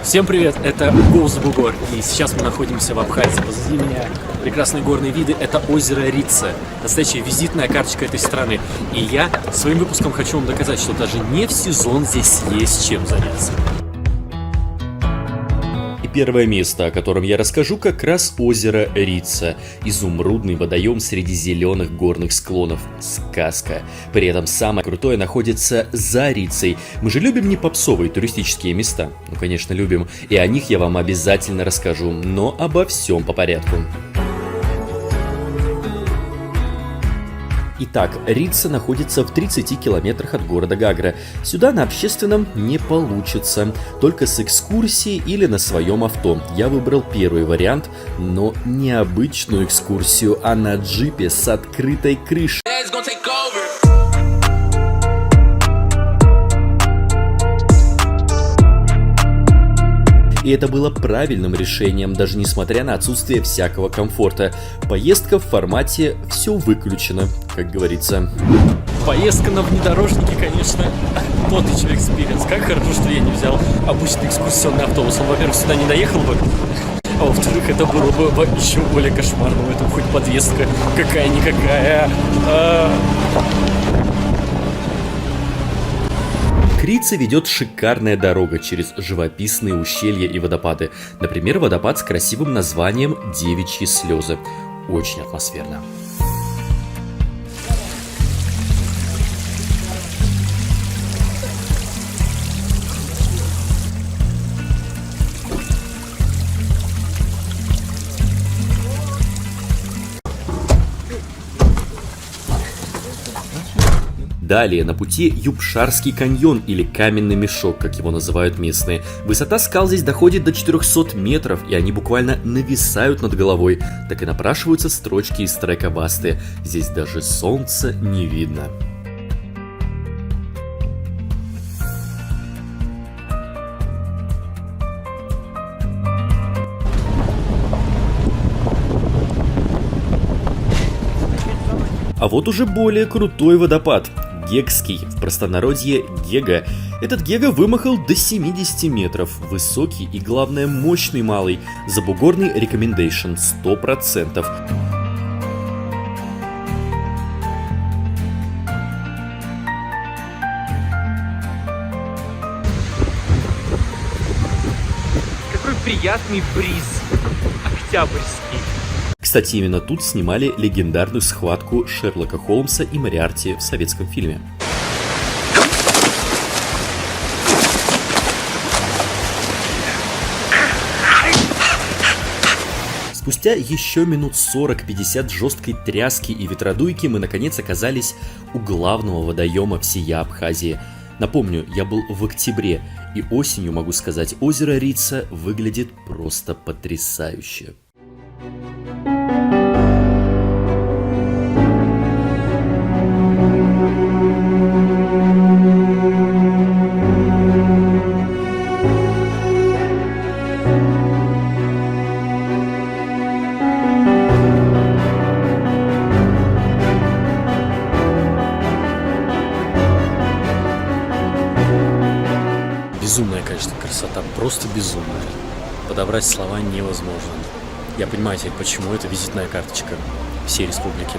Всем привет, это Гоуз Бугор, и сейчас мы находимся в Абхазии. Позади меня прекрасные горные виды, это озеро Рица, настоящая визитная карточка этой страны. И я своим выпуском хочу вам доказать, что даже не в сезон здесь есть чем заняться. Первое место, о котором я расскажу, как раз озеро Рица. Изумрудный водоем среди зеленых горных склонов. Сказка. При этом самое крутое находится за Рицей. Мы же любим не попсовые туристические места? Ну, конечно, любим. И о них я вам обязательно расскажу. Но обо всем по порядку. Итак, Рица находится в 30 километрах от города Гагра. Сюда на общественном не получится, только с экскурсией или на своем авто. Я выбрал первый вариант, но не обычную экскурсию, а на джипе с открытой крышей. И это было правильным решением, даже несмотря на отсутствие всякого комфорта. Поездка в формате «все выключено», как говорится. Поездка на внедорожнике, конечно, тот еще экспириенс. Как хорошо, что я не взял обычный экскурсионный автобус. Он, во-первых, сюда не доехал бы, а во-вторых, это было бы еще более кошмарно. Это хоть подвеска какая-никакая. К Рице ведет шикарная дорога через живописные ущелья и водопады. Например, водопад с красивым названием «Девичьи слезы». Очень атмосферно. Далее на пути Юбшарский каньон или каменный мешок, как его называют местные. Высота скал здесь доходит до 400 метров, и они буквально нависают над головой. Так и напрашиваются строчки из трека Басты. Здесь даже солнца не видно. А вот уже более крутой водопад. Гегский, в простонародье Гега. Этот Гега вымахал до 70 метров, высокий и, главное, мощный малый. Забугорный рекомендейшн 100%. Какой приятный бриз октябрьский. Кстати, именно тут снимали легендарную схватку Шерлока Холмса и Мориарти в советском фильме. Спустя еще минут 40-50 жесткой тряски и ветродуйки мы наконец оказались у главного водоема всей Абхазии. Напомню, я был в октябре, и осенью, могу сказать, озеро Рица выглядит просто потрясающе. Безумная, конечно, красота, просто безумная. Подобрать слова невозможно. Я понимаю теперь, почему это визитная карточка всей республики.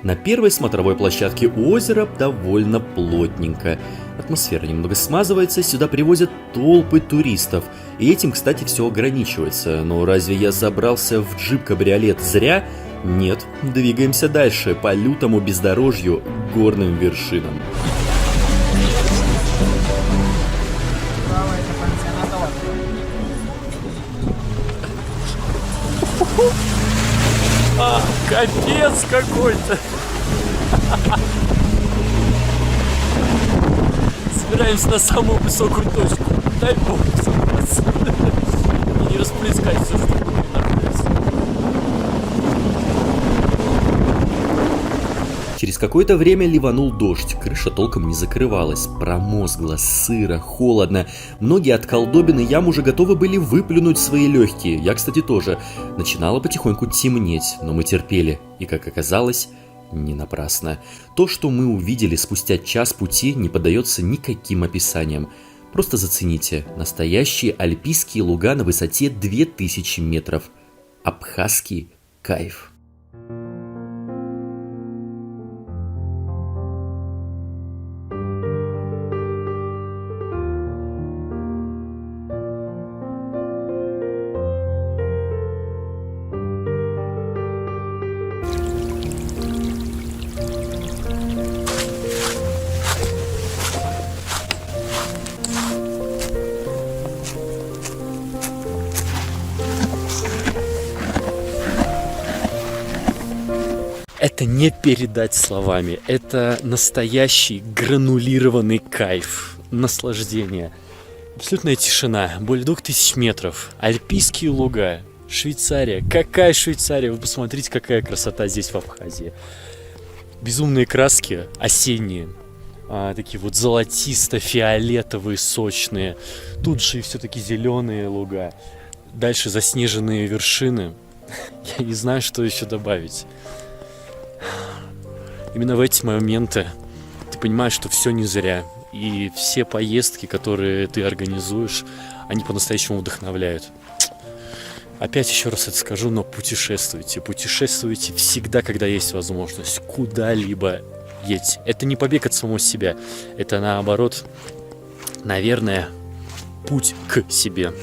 На первой смотровой площадке у озера довольно плотненько. Атмосфера немного смазывается, сюда привозят толпы туристов. И этим, кстати, все ограничивается. Но разве я забрался в джип-кабриолет зря? Нет, двигаемся дальше по лютому бездорожью к горным вершинам. Капец какой-то! Собираемся на самую высокую точку. Дай бог собраться. И не расплескать все, что будет находиться. Через какое-то время ливанул дождь, крыша толком не закрывалась, промозгло, сыро, холодно. Многие от колдобин и ям уже готовы были выплюнуть свои легкие, я, кстати, тоже. Начинало потихоньку темнеть, но мы терпели, и, как оказалось, не напрасно. То, что мы увидели спустя час пути, не поддается никаким описаниям. Просто зацените, настоящие альпийские луга на высоте 2000 метров. Абхазский кайф. Это не передать словами. Это настоящий гранулированный кайф, наслаждение. Абсолютная тишина, более 2000 метров, альпийские луга, Швейцария. Какая Швейцария? Вы посмотрите, какая красота здесь в Абхазии. Безумные краски осенние, такие вот золотисто-фиолетовые, сочные. Тут же и все-таки зеленые луга. Дальше заснеженные вершины. Я не знаю, что еще добавить. Именно в эти моменты ты понимаешь, что все не зря. И все поездки, которые ты организуешь, они по-настоящему вдохновляют. Опять еще раз это скажу, но путешествуйте. Путешествуйте всегда, когда есть возможность. Куда-либо едьте. Это не побег от самого себя. Это наоборот, наверное, путь к себе.